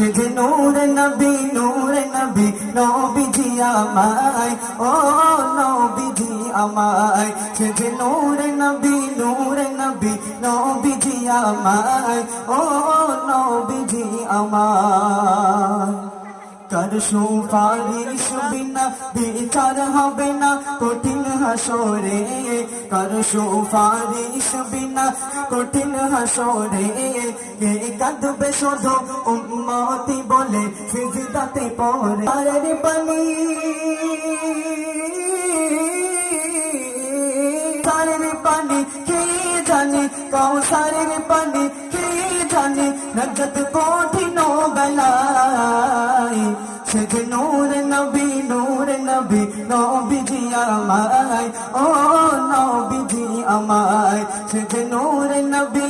সে যে নূরে নবী নবীজি আমায়, ও নবীজি আমায়, সে যে নূরে নবী নবীজি আমায়, ও নবীজি আমায়। কর সুপারিশ বিনা বিচার হবে না কঠিন হাসরে, কর সুপারিশ বিনা কঠিন হাসরে, কে কাঁদবে শুধু উম্মতি বলে সিজদাতে পড়ে। তারের পানি, তারের পানি কে জানে, কাউসারের পানি কে জানে, নজত কঠিন বেলায়, সে যে নূরে নবী নবীজি আমায়, ও নবীজি আমায়, সে যে নূরে নবী